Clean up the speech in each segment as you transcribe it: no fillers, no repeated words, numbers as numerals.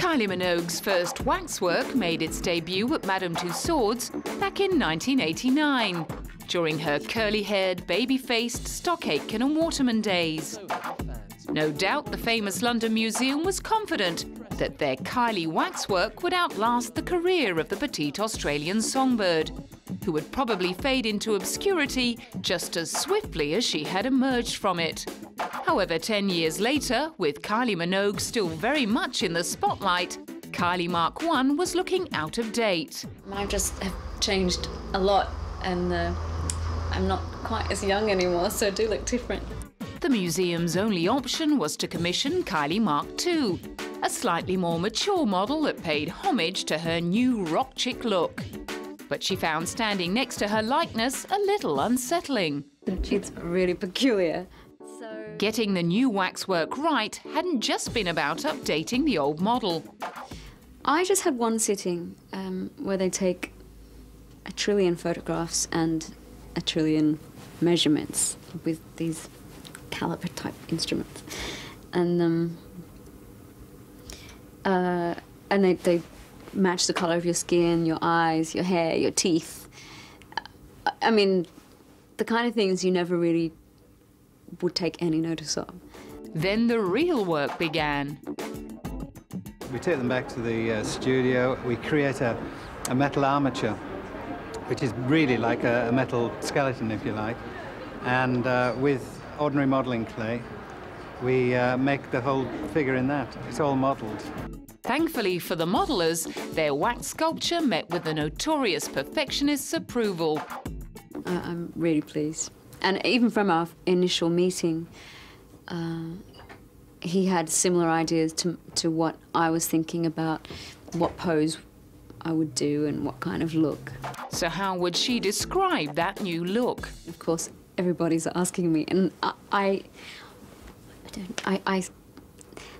Kylie Minogue's first waxwork made its debut at Madame Tussauds back in 1989, during her curly-haired, baby-faced Stock Aitken and Waterman days. No doubt the famous London Museum was confident that their Kylie waxwork would outlast the career of the petite Australian songbird, who would probably fade into obscurity just as swiftly as she had emerged from it. However, 10 years later, with Kylie Minogue still very much in the spotlight, Kylie Mark I was looking out of date. I just have changed a lot, and I'm not quite as young anymore, so I do look different. The museum's only option was to commission Kylie Mark II, a slightly more mature model that paid homage to her new rock chick look. But she found standing next to her likeness a little unsettling. It's really peculiar. Getting the new waxwork right hadn't just been about updating the old model. I just had one sitting where they take 1 trillion photographs and 1 trillion measurements with these caliper-type instruments, and they match the colour of your skin, your eyes, your hair, your teeth. I mean, the kind of things you never really would take any notice of. Then the real work began. We take them back to the studio. We create a metal armature, which is really like a metal skeleton, if you like. And with ordinary modelling clay, we make the whole figure in that. It's all modelled. Thankfully for the modellers, their wax sculpture met with the notorious perfectionist's approval. I'm really pleased. And even from our initial meeting, he had similar ideas to what I was thinking about, what pose I would do and what kind of look. So how would she describe that new look? Of course, everybody's asking me, and I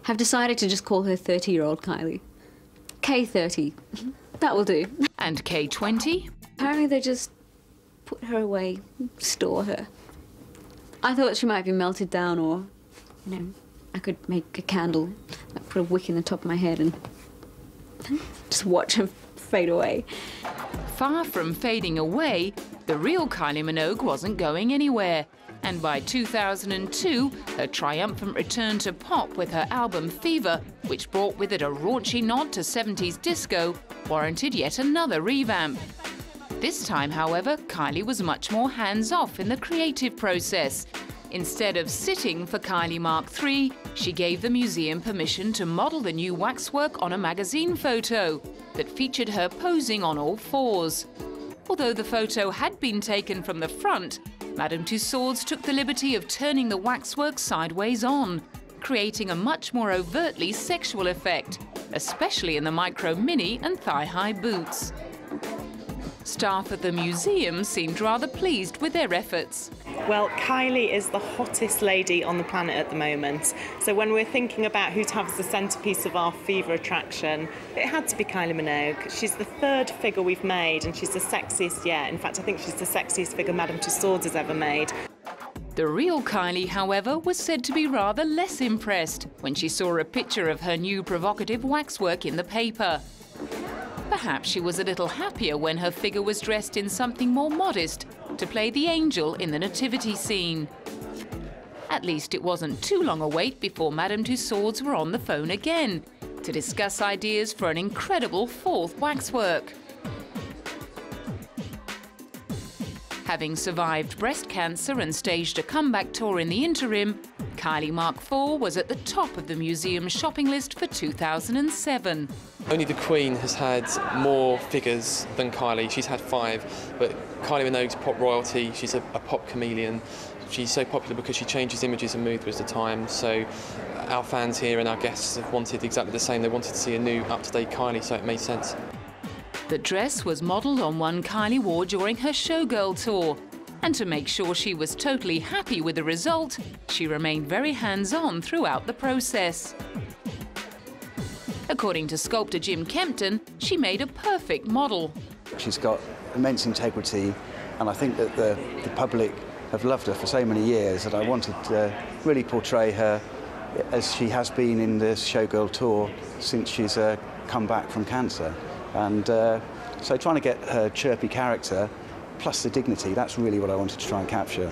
have decided to just call her 30-year-old Kylie. K30, that will do. And K20? Apparently they just put her away, store her. I thought she might be melted down, or, you know, I could make a candle, like put a wick in the top of my head and just watch her fade away. Far from fading away, the real Kylie Minogue wasn't going anywhere. And by 2002, her triumphant return to pop with her album Fever, which brought with it a raunchy nod to 70s disco, warranted yet another revamp. This time, however, Kylie was much more hands-off in the creative process. Instead of sitting for Kylie Mark III, she gave the museum permission to model the new waxwork on a magazine photo that featured her posing on all fours. Although the photo had been taken from the front, Madame Tussauds took the liberty of turning the waxwork sideways on, creating a much more overtly sexual effect, especially in the micro mini and thigh-high boots. Staff at the museum seemed rather pleased with their efforts. Well, Kylie is the hottest lady on the planet at the moment. So when we're thinking about who to have as the centrepiece of our Fever attraction, it had to be Kylie Minogue. She's the third figure we've made, and she's the sexiest yet. In fact, I think she's the sexiest figure Madame Tussauds has ever made. The real Kylie, however, was said to be rather less impressed when she saw a picture of her new provocative waxwork in the paper. Perhaps she was a little happier when her figure was dressed in something more modest to play the angel in the nativity scene. At least it wasn't too long a wait before Madame Tussauds were on the phone again to discuss ideas for an incredible fourth waxwork. Having survived breast cancer and staged a comeback tour in the interim, Kylie Mark IV was at the top of the museum's shopping list for 2007. Only the Queen has had more figures than Kylie. She's had 5, but Kylie Minogue's pop royalty. She's a pop chameleon. She's so popular because she changes images and moves with the time. So our fans here and our guests have wanted exactly the same. They wanted to see a new, up-to-date Kylie, so it made sense. The dress was modelled on one Kylie wore during her Showgirl tour. And to make sure she was totally happy with the result, she remained very hands-on throughout the process. According to sculptor Jim Kempton, she made a perfect model. She's got immense integrity, and I think that the public have loved her for so many years that I wanted to really portray her as she has been in the Showgirl tour since she's come back from cancer. And so trying to get her chirpy character plus the dignity, that's really what I wanted to try and capture.